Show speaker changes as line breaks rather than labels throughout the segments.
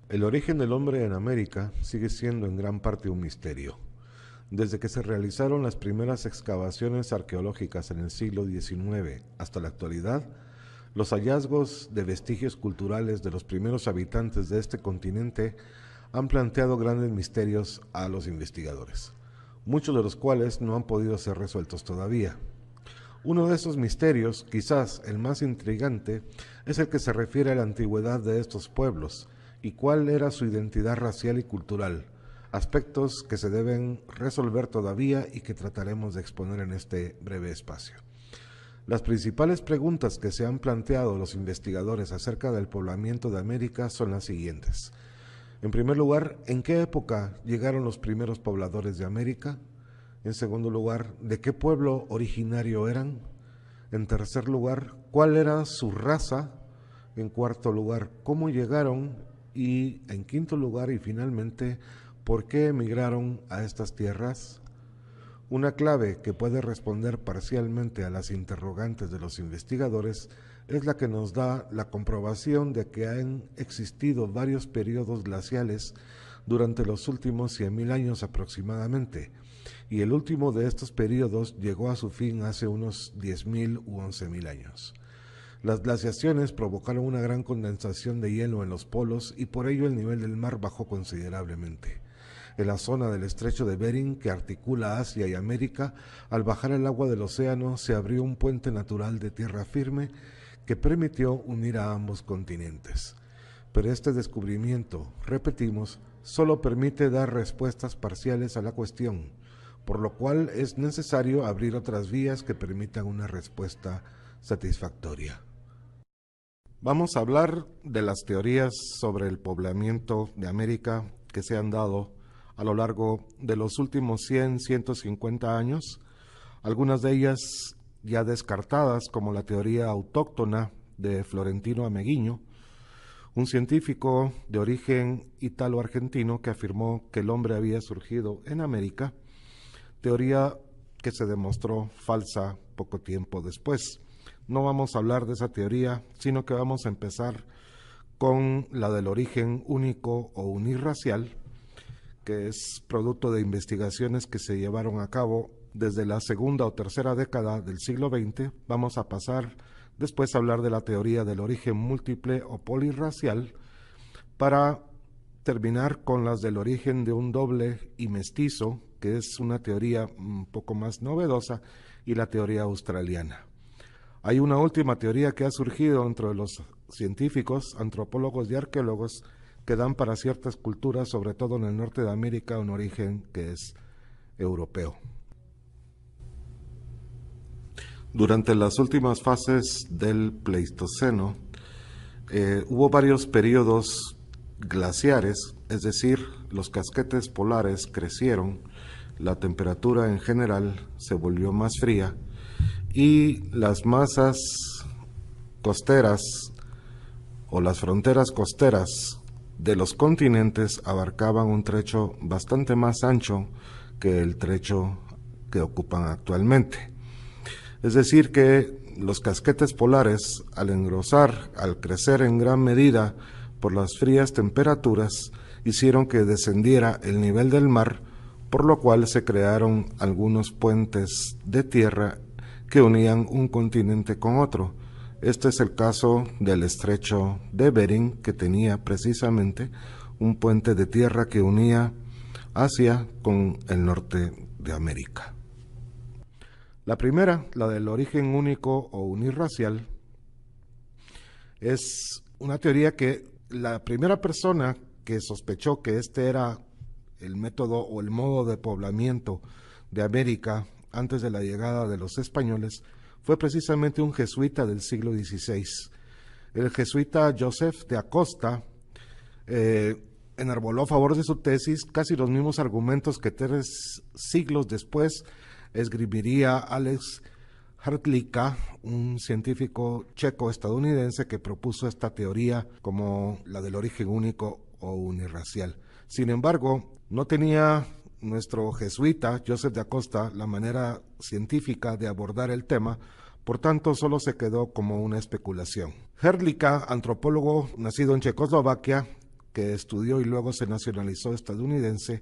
El origen del hombre en América sigue siendo en gran parte un misterio. Desde que se realizaron las primeras excavaciones arqueológicas en el siglo XIX hasta la actualidad, los hallazgos de vestigios culturales de los primeros habitantes de este continente han planteado grandes misterios a los investigadores, muchos de los cuales no han podido ser resueltos todavía. Uno de esos misterios, quizás el más intrigante, es el que se refiere a la antigüedad de estos pueblos y cuál era su identidad racial y cultural, aspectos que se deben resolver todavía y que trataremos de exponer en este breve espacio. Las principales preguntas que se han planteado los investigadores acerca del poblamiento de América son las siguientes. En primer lugar, ¿en qué época llegaron los primeros pobladores de América? En segundo lugar, ¿de qué pueblo originario eran? En tercer lugar, ¿cuál era su raza? En cuarto lugar, ¿cómo llegaron? Y en quinto lugar, y finalmente, ¿por qué emigraron a estas tierras? Una clave que puede responder parcialmente a las interrogantes de los investigadores es la que nos da la comprobación de que han existido varios periodos glaciales durante los últimos 100.000 años aproximadamente, y el último de estos periodos llegó a su fin hace unos 10.000 u 11.000 años. Las glaciaciones provocaron una gran condensación de hielo en los polos y por ello el nivel del mar bajó considerablemente. En la zona del estrecho de Bering, que articula Asia y América, al bajar el agua del océano se abrió un puente natural de tierra firme que permitió unir a ambos continentes. Pero este descubrimiento, repetimos, solo permite dar respuestas parciales a la cuestión, por lo cual es necesario abrir otras vías que permitan una respuesta satisfactoria. Vamos a hablar de las teorías sobre el poblamiento de América que se han dado a lo largo de los últimos 150 años, algunas de ellas ya descartadas, como la teoría autóctona de Florentino Ameguiño, un científico de origen ítalo-argentino que afirmó que el hombre había surgido en América, teoría que se demostró falsa poco tiempo después. No vamos a hablar de esa teoría, sino que vamos a empezar con la del origen único o unirracial, que es producto de investigaciones que se llevaron a cabo desde la segunda o tercera década del siglo XX. Vamos a pasar después a hablar de la teoría del origen múltiple o polirracial, para terminar con las del origen de un doble y mestizo, que es una teoría un poco más novedosa, y la teoría australiana. Hay una última teoría que ha surgido entre los científicos, antropólogos y arqueólogos que dan para ciertas culturas, sobre todo en el norte de América, un origen que es europeo. Durante las últimas fases del Pleistoceno, hubo varios periodos glaciares, es decir, los casquetes polares crecieron, la temperatura en general se volvió más fría y las masas costeras o las fronteras costeras de los continentes abarcaban un trecho bastante más ancho que el trecho que ocupan actualmente. Es decir, que los casquetes polares, al engrosar, al crecer en gran medida por las frías temperaturas, hicieron que descendiera el nivel del mar, por lo cual se crearon algunos puentes de tierra que unían un continente con otro. Este es el caso del estrecho de Bering, que tenía precisamente un puente de tierra que unía Asia con el norte de América. La primera, la del origen único o unirracial, es una teoría que la primera persona que sospechó que este era el método o el modo de poblamiento de América antes de la llegada de los españoles fue precisamente un jesuita del siglo XVI. El jesuita Joseph de Acosta enarboló a favor de su tesis casi los mismos argumentos que 3 siglos después esgrimiría Alex Hrdlicka, un científico checo-estadounidense que propuso esta teoría como la del origen único o unirracial. Sin embargo, no tenía nuestro jesuita Joseph de Acosta la manera científica de abordar el tema, por tanto solo se quedó como una especulación. Hrdlicka, antropólogo nacido en Checoslovaquia, que estudió y luego se nacionalizó estadounidense,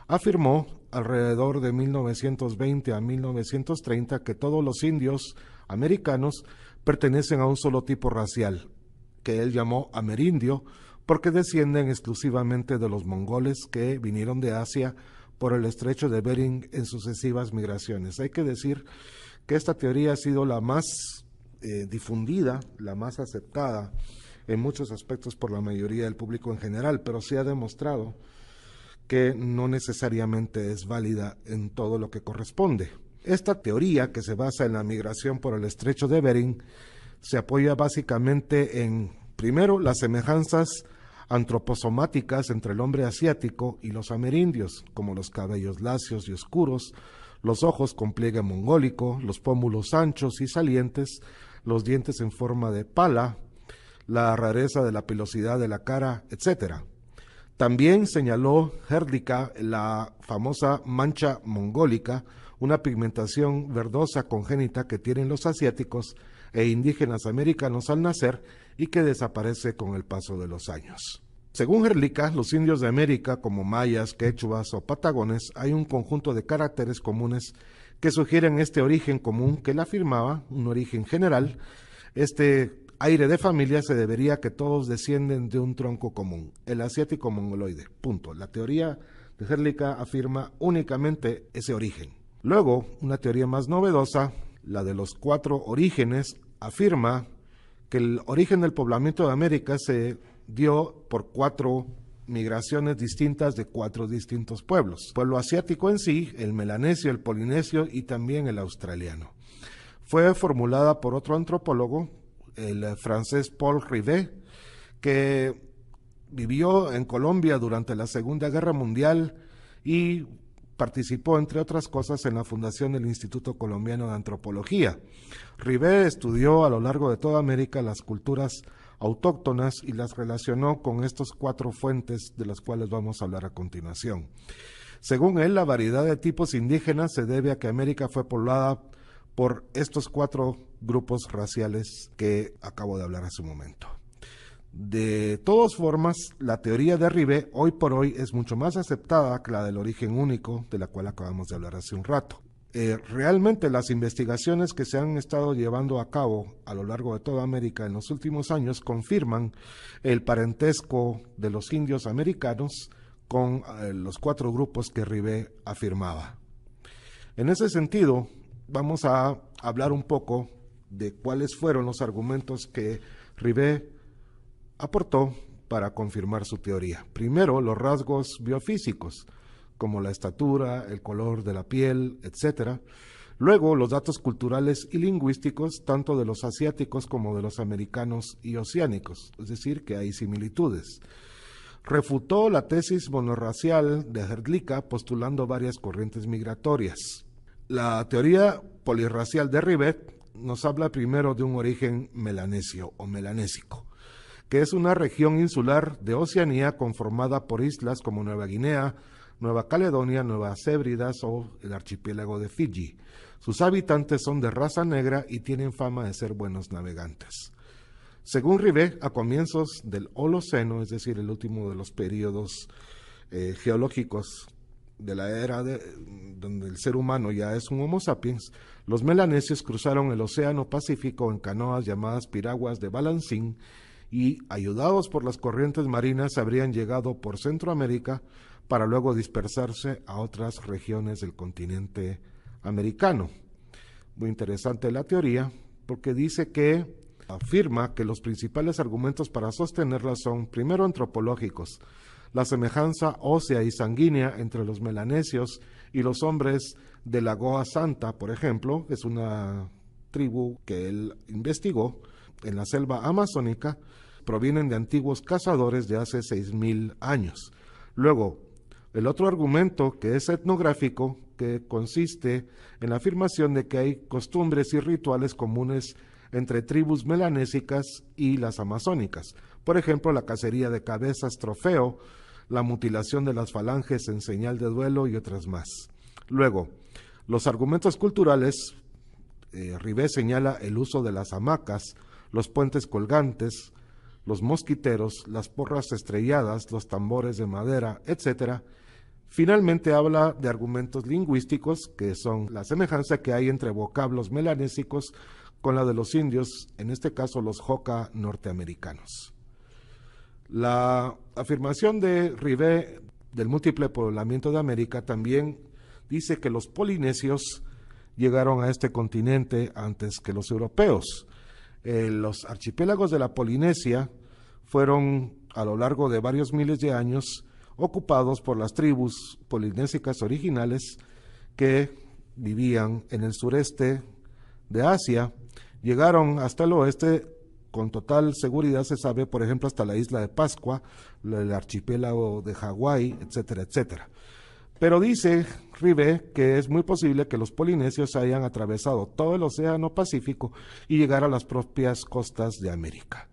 afirmó alrededor de 1920 a 1930 que todos los indios americanos pertenecen a un solo tipo racial, que él llamó amerindio, porque descienden exclusivamente de los mongoles que vinieron de Asia por el estrecho de Bering en sucesivas migraciones. Hay que decir que esta teoría ha sido la más difundida, la más aceptada en muchos aspectos por la mayoría del público en general, pero sí ha demostrado que no necesariamente es válida en todo lo que corresponde. Esta teoría, que se basa en la migración por el estrecho de Bering, se apoya básicamente en, primero, las semejanzas antroposomáticas entre el hombre asiático y los amerindios, como los cabellos lacios y oscuros, los ojos con pliegue mongólico, los pómulos anchos y salientes, los dientes en forma de pala, la rareza de la pilosidad de la cara, etc. También señaló Hrdlicka la famosa mancha mongólica, una pigmentación verdosa congénita que tienen los asiáticos e indígenas americanos al nacer y que desaparece con el paso de los años. Según Hrdlicka, los indios de América, como mayas, quechuas o patagones, hay un conjunto de caracteres comunes que sugieren este origen común que él afirmaba, un origen general. Este aire de familia se debería a que todos descienden de un tronco común, el asiático mongoloide, punto. La teoría de Hrdlicka afirma únicamente ese origen. Luego, una teoría más novedosa, la de los 4 orígenes, afirma que el origen del poblamiento de América se dio por 4 migraciones distintas de 4 distintos pueblos. El pueblo asiático en sí, el melanesio, el polinesio y también el australiano. Fue formulada por otro antropólogo, el francés Paul Rivet, que vivió en Colombia durante la Segunda Guerra Mundial y participó, entre otras cosas, en la fundación del Instituto Colombiano de Antropología. Rivet estudió a lo largo de toda América las culturas autóctonas y las relacionó con estos 4 fuentes de las cuales vamos a hablar a continuación. Según él, la variedad de tipos indígenas se debe a que América fue poblada por estos 4 grupos raciales que acabo de hablar hace un momento. De todas formas, la teoría de Rivet hoy por hoy es mucho más aceptada que la del origen único, de la cual acabamos de hablar hace un rato. Realmente las investigaciones que se han estado llevando a cabo a lo largo de toda América en los últimos años confirman el parentesco de los indios americanos con los 4 grupos que Rivet afirmaba. En ese sentido, vamos a hablar un poco de cuáles fueron los argumentos que Rivet aportó para confirmar su teoría. Primero, los rasgos biofísicos, como la estatura, el color de la piel, etc. Luego, los datos culturales y lingüísticos, tanto de los asiáticos como de los americanos y oceánicos, es decir, que hay similitudes. Refutó la tesis monorracial de Hrdlicka postulando varias corrientes migratorias. La teoría polirracial de Rivet nos habla primero de un origen melanesio o melanésico, que es una región insular de Oceanía conformada por islas como Nueva Guinea, Nueva Caledonia, Nuevas Hébridas o el archipiélago de Fiji. Sus habitantes son de raza negra y tienen fama de ser buenos navegantes. Según Rivet, a comienzos del Holoceno, es decir, el último de los periodos geológicos de la era donde el ser humano ya es un Homo sapiens, los melanesios cruzaron el Océano Pacífico en canoas llamadas piraguas de balancín y, ayudados por las corrientes marinas, habrían llegado por Centroamérica para luego dispersarse a otras regiones del continente americano. Muy interesante la teoría, porque dice que afirma que los principales argumentos para sostenerla son, primero, antropológicos, la semejanza ósea y sanguínea entre los melanesios y los hombres de la Goa Santa, por ejemplo, que es una tribu que él investigó en la selva amazónica, provienen de antiguos cazadores de hace 6.000 años. Luego, el otro argumento, que es etnográfico, que consiste en la afirmación de que hay costumbres y rituales comunes entre tribus melanésicas y las amazónicas. Por ejemplo, la cacería de cabezas trofeo, la mutilación de las falanges en señal de duelo y otras más. Luego, los argumentos culturales, Rivet señala el uso de las hamacas, los puentes colgantes, los mosquiteros, las porras estrelladas, los tambores de madera, etc. Finalmente habla de argumentos lingüísticos, que son la semejanza que hay entre vocablos melanésicos con la de los indios, en este caso los Hoka norteamericanos. La afirmación de Rivet del múltiple poblamiento de América también dice que los polinesios llegaron a este continente antes que los europeos. Los archipiélagos de la Polinesia fueron a lo largo de varios miles de años ocupados por las tribus polinésicas originales que vivían en el sureste de Asia, llegaron hasta el oeste. Con total seguridad se sabe, por ejemplo, hasta la isla de Pascua, el archipiélago de Hawái, etcétera, etcétera. Pero dice Rivet que es muy posible que los polinesios hayan atravesado todo el Océano Pacífico y llegar a las propias costas de América.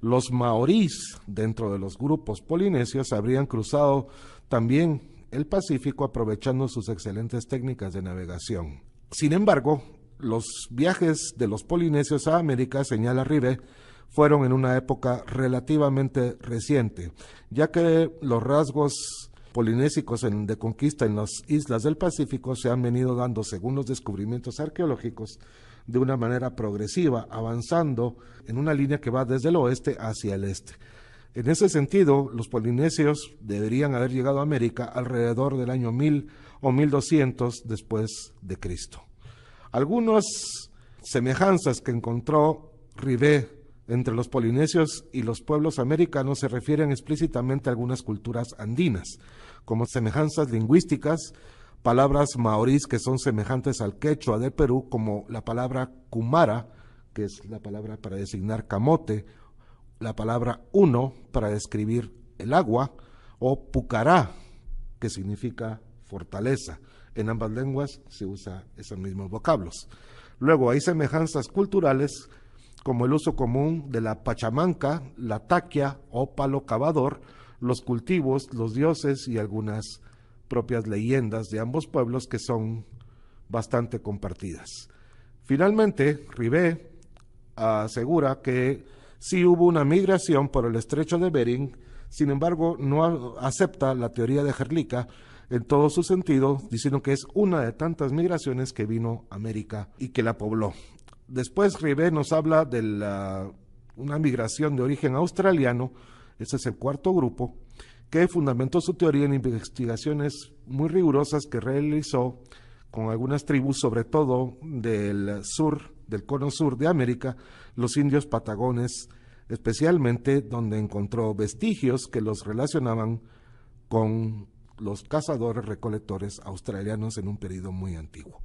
Los maorís, dentro de los grupos polinesios, habrían cruzado también el Pacífico aprovechando sus excelentes técnicas de navegación. Sin embargo, los viajes de los polinesios a América, señala Rivet, fueron en una época relativamente reciente, ya que los rasgos polinésicos de conquista en las islas del Pacífico se han venido dando, según los descubrimientos arqueológicos, de una manera progresiva, avanzando en una línea que va desde el oeste hacia el este. En ese sentido, los polinesios deberían haber llegado a América alrededor del año 1000 o 1200 después de Cristo. Algunas semejanzas que encontró Rivet entre los polinesios y los pueblos americanos se refieren explícitamente a algunas culturas andinas, como semejanzas lingüísticas, palabras maorís que son semejantes al quechua de Perú, como la palabra kumara, que es la palabra para designar camote, la palabra uno para describir el agua, o pucará, que significa fortaleza. En ambas lenguas se usa esos mismos vocablos. Luego hay semejanzas culturales como el uso común de la pachamanca, la taquia o palo cavador, los cultivos, los dioses y algunas propias leyendas de ambos pueblos que son bastante compartidas. Finalmente, Rivet asegura que sí hubo una migración por el estrecho de Bering, sin embargo no acepta la teoría de Herlika en todo su sentido, diciendo que es una de tantas migraciones que vino a América y que la pobló. Después Rivet nos habla de una migración de origen australiano, ese es el cuarto grupo, que fundamentó su teoría en investigaciones muy rigurosas que realizó con algunas tribus, sobre todo del sur, del cono sur de América, los indios patagones, especialmente donde encontró vestigios que los relacionaban con los cazadores recolectores australianos en un periodo muy antiguo.